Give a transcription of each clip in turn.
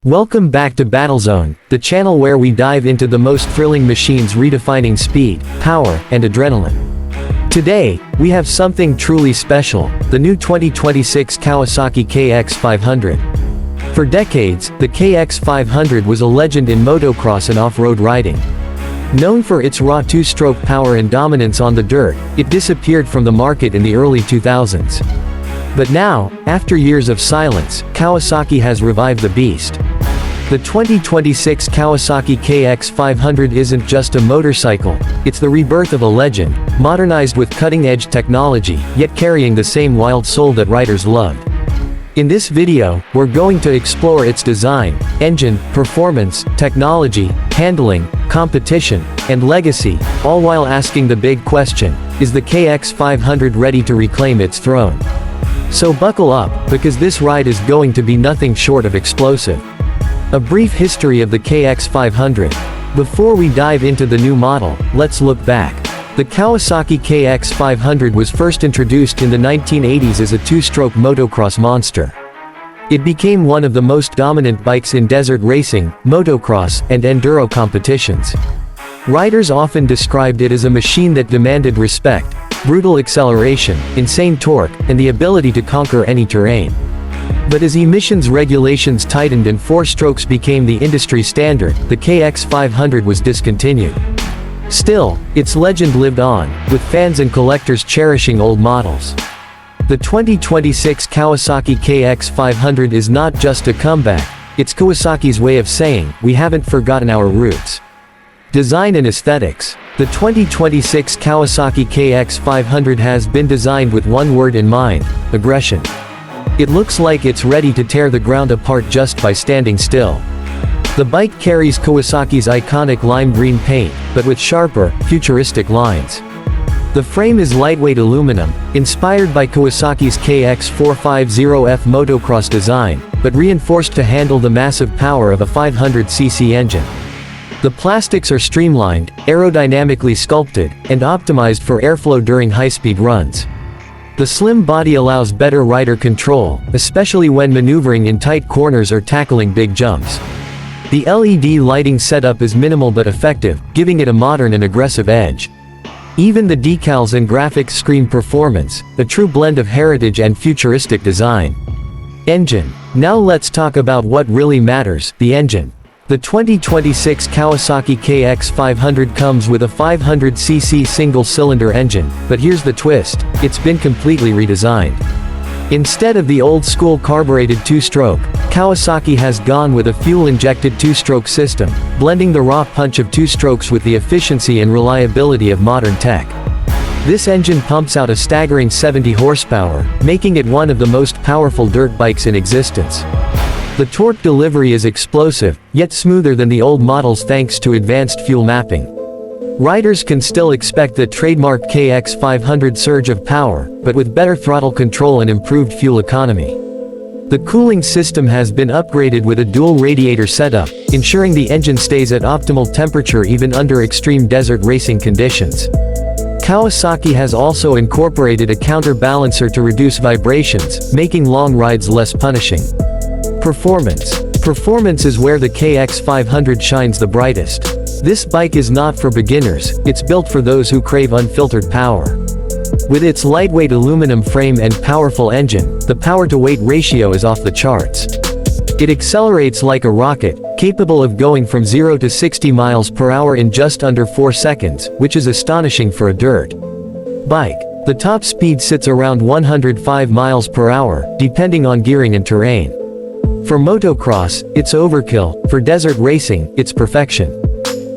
Welcome back to Battlezone, the channel where we dive into the most thrilling machines redefining speed, power, and adrenaline. Today, we have something truly special, the new 2026 Kawasaki KX 500. For decades, the KX 500 was a legend in motocross and off-road riding. Known for its raw two-stroke power and dominance on the dirt, it disappeared from the market in the early 2000s. But now, after years of silence, Kawasaki has revived the beast. The 2026 Kawasaki KX 500 isn't just a motorcycle, it's the rebirth of a legend, modernized with cutting-edge technology, yet carrying the same wild soul that riders loved. In this video, we're going to explore its design, engine, performance, technology, handling, competition, and legacy, all while asking the big question, is the KX 500 ready to reclaim its throne? So buckle up, because this ride is going to be nothing short of explosive. A brief history of the KX 500. Before we dive into the new model, let's look back. The Kawasaki KX 500 was first introduced in the 1980s as a two-stroke motocross monster. It became one of the most dominant bikes in desert racing, motocross, and enduro competitions. Riders often described it as a machine that demanded respect, brutal acceleration, insane torque, and the ability to conquer any terrain. But as emissions regulations tightened and four strokes became the industry standard, the KX 500 was discontinued. Still, its legend lived on, with fans and collectors cherishing old models. The 2026 Kawasaki KX 500 is not just a comeback, it's Kawasaki's way of saying, we haven't forgotten our roots. Design and aesthetics. The 2026 Kawasaki KX 500 has been designed with one word in mind: aggression. It looks like it's ready to tear the ground apart just by standing still. The bike carries Kawasaki's iconic lime green paint, but with sharper, futuristic lines. The frame is lightweight aluminum, inspired by Kawasaki's KX 450F motocross design, but reinforced to handle the massive power of a 500cc engine. The plastics are streamlined, aerodynamically sculpted, and optimized for airflow during high-speed runs. The slim body allows better rider control, especially when maneuvering in tight corners or tackling big jumps. The LED lighting setup is minimal but effective, giving it a modern and aggressive edge. Even the decals and graphics scream performance, a true blend of heritage and futuristic design. Engine. Now let's talk about what really matters, the engine. The 2026 Kawasaki KX 500 comes with a 500cc single-cylinder engine, but here's the twist, it's been completely redesigned. Instead of the old-school carbureted two-stroke, Kawasaki has gone with a fuel-injected two-stroke system, blending the raw punch of two strokes with the efficiency and reliability of modern tech. This engine pumps out a staggering 70 horsepower, making it one of the most powerful dirt bikes in existence. The torque delivery is explosive, yet smoother than the old models thanks to advanced fuel mapping. Riders can still expect the trademark KX 500 surge of power, but with better throttle control and improved fuel economy. The cooling system has been upgraded with a dual radiator setup, ensuring the engine stays at optimal temperature even under extreme desert racing conditions. Kawasaki has also incorporated a counterbalancer to reduce vibrations, making long rides less punishing. Performance. Performance is where the KX 500 shines the brightest. This bike is not for beginners, it's built for those who crave unfiltered power. With its lightweight aluminum frame and powerful engine, the power-to-weight ratio is off the charts. It accelerates like a rocket, capable of going from 0 to 60 miles per hour in just under 4 seconds, which is astonishing for a dirt bike. The top speed sits around 105 miles per hour, depending on gearing and terrain. For motocross, it's overkill, for desert racing, it's perfection.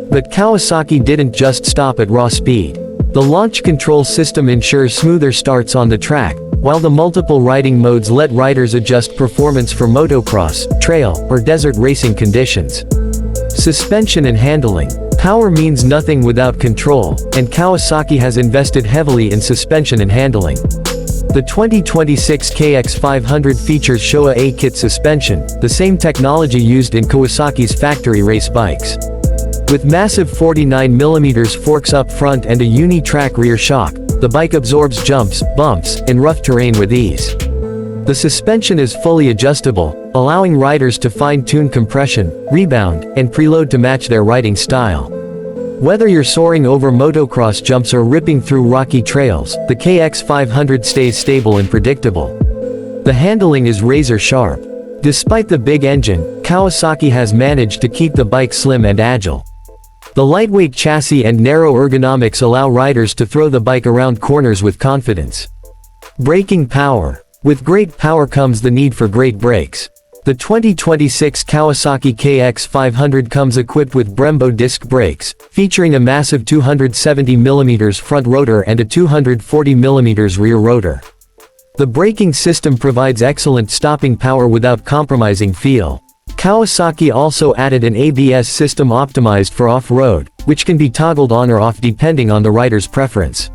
But Kawasaki didn't just stop at raw speed. The launch control system ensures smoother starts on the track, while the multiple riding modes let riders adjust performance for motocross, trail, or desert racing conditions. Suspension and handling. Power means nothing without control, and Kawasaki has invested heavily in suspension and handling. The 2026 KX 500 features Showa A-kit suspension, the same technology used in Kawasaki's factory race bikes. With massive 49mm forks up front and a uni-track rear shock, the bike absorbs jumps, bumps, and rough terrain with ease. The suspension is fully adjustable, allowing riders to fine-tune compression, rebound, and preload to match their riding style. Whether you're soaring over motocross jumps or ripping through rocky trails, the KX500 stays stable and predictable. The handling is razor-sharp. Despite the big engine, Kawasaki has managed to keep the bike slim and agile. The lightweight chassis and narrow ergonomics allow riders to throw the bike around corners with confidence. Braking power. With great power comes the need for great brakes. The 2026 Kawasaki KX500 comes equipped with Brembo disc brakes, featuring a massive 270mm front rotor and a 240mm rear rotor. The braking system provides excellent stopping power without compromising feel. Kawasaki also added an ABS system optimized for off-road, which can be toggled on or off depending on the rider's preference.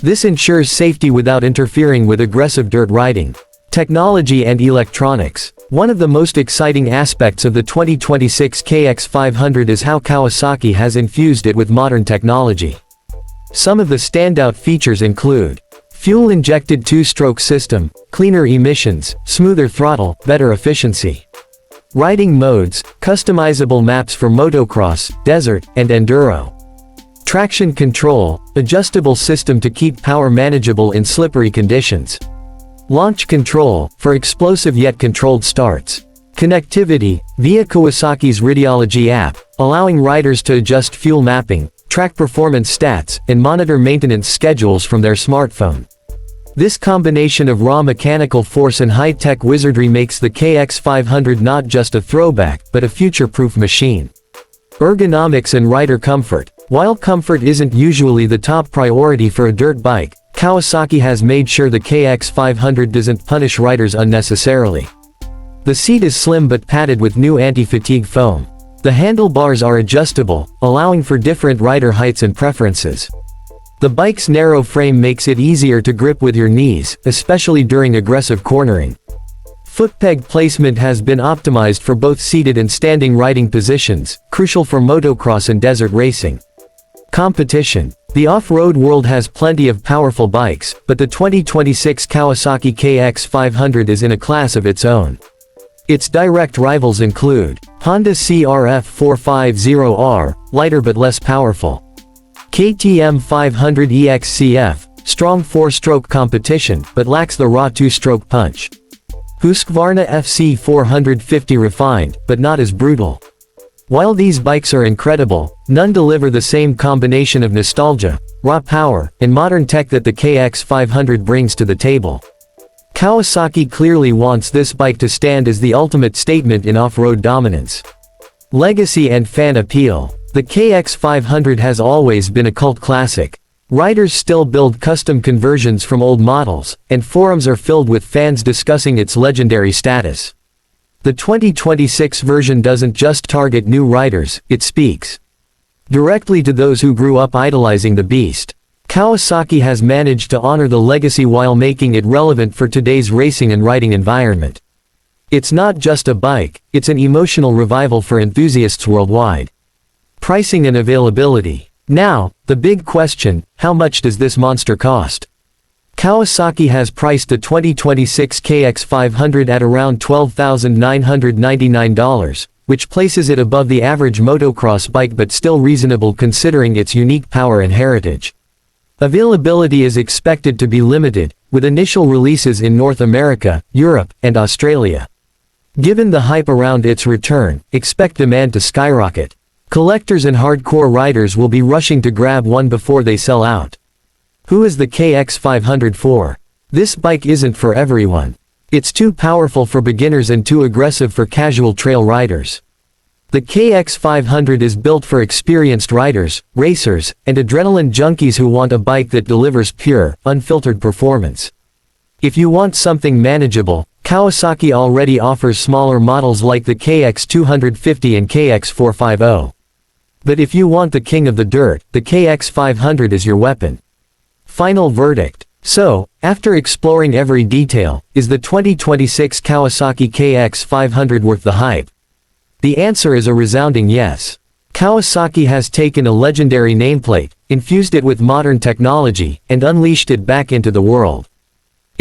This ensures safety without interfering with aggressive dirt riding. Technology and electronics. One of the most exciting aspects of the 2026 KX500 is how Kawasaki has infused it with modern technology. Some of the standout features include fuel-injected two-stroke system, cleaner emissions, smoother throttle, better efficiency. Riding modes, customizable maps for motocross, desert, and enduro. Traction control, adjustable system to keep power manageable in slippery conditions. Launch control, for explosive yet controlled starts. Connectivity, via Kawasaki's Radiology app, allowing riders to adjust fuel mapping, track performance stats, and monitor maintenance schedules from their smartphone. This combination of raw mechanical force and high-tech wizardry makes the KX500 not just a throwback, but a future-proof machine. Ergonomics and rider comfort. While comfort isn't usually the top priority for a dirt bike, Kawasaki has made sure the KX500 doesn't punish riders unnecessarily. The seat is slim but padded with new anti-fatigue foam. The handlebars are adjustable, allowing for different rider heights and preferences. The bike's narrow frame makes it easier to grip with your knees, especially during aggressive cornering. Footpeg placement has been optimized for both seated and standing riding positions, crucial for motocross and desert racing. Competition. The off-road world has plenty of powerful bikes, but the 2026 Kawasaki KX500 is in a class of its own. Its direct rivals include Honda CRF 450R, lighter but less powerful. KTM 500 EXCF, strong 4-stroke competition, but lacks the raw 2-stroke punch. Husqvarna FC 450 refined, but not as brutal. While these bikes are incredible, none deliver the same combination of nostalgia, raw power, and modern tech that the KX500 brings to the table. Kawasaki clearly wants this bike to stand as the ultimate statement in off-road dominance. Legacy and fan appeal. The KX500 has always been a cult classic. Riders still build custom conversions from old models, and forums are filled with fans discussing its legendary status. The 2026 version doesn't just target new riders, it speaks directly to those who grew up idolizing the beast. Kawasaki has managed to honor the legacy while making it relevant for today's racing and riding environment. It's not just a bike, it's an emotional revival for enthusiasts worldwide. Pricing and availability. Now, the big question, how much does this monster cost? Kawasaki has priced the 2026 KX500 at around $12,999, which places it above the average motocross bike but still reasonable considering its unique power and heritage. Availability is expected to be limited, with initial releases in North America, Europe, and Australia. Given the hype around its return, expect demand to skyrocket. Collectors and hardcore riders will be rushing to grab one before they sell out. Who is the KX500 for? This bike isn't for everyone. It's too powerful for beginners and too aggressive for casual trail riders. The KX500 is built for experienced riders, racers, and adrenaline junkies who want a bike that delivers pure, unfiltered performance. If you want something manageable, Kawasaki already offers smaller models like the KX250 and KX450. But if you want the king of the dirt, the KX500 is your weapon. Final verdict. So, after exploring every detail, is the 2026 Kawasaki KX500 worth the hype? The answer is a resounding yes. Kawasaki has taken a legendary nameplate, infused it with modern technology, and unleashed it back into the world.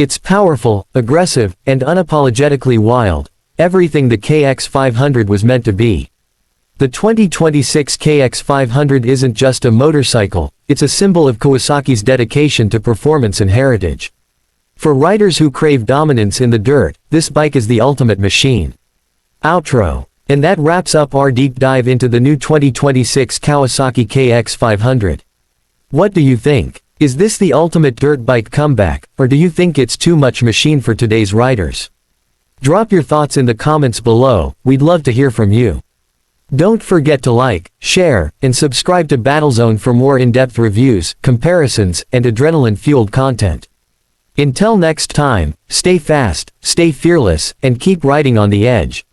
It's powerful, aggressive, and unapologetically wild, everything the KX 500 was meant to be. The 2026 KX 500 isn't just a motorcycle, it's a symbol of Kawasaki's dedication to performance and heritage. For riders who crave dominance in the dirt, this bike is the ultimate machine. Outro. And that wraps up our deep dive into the new 2026 Kawasaki KX 500. What do you think? Is this the ultimate dirt bike comeback, or do you think it's too much machine for today's riders? Drop your thoughts in the comments below, we'd love to hear from you. Don't forget to like, share, and subscribe to Battlezone for more in-depth reviews, comparisons, and adrenaline-fueled content. Until next time, stay fast, stay fearless, and keep riding on the edge.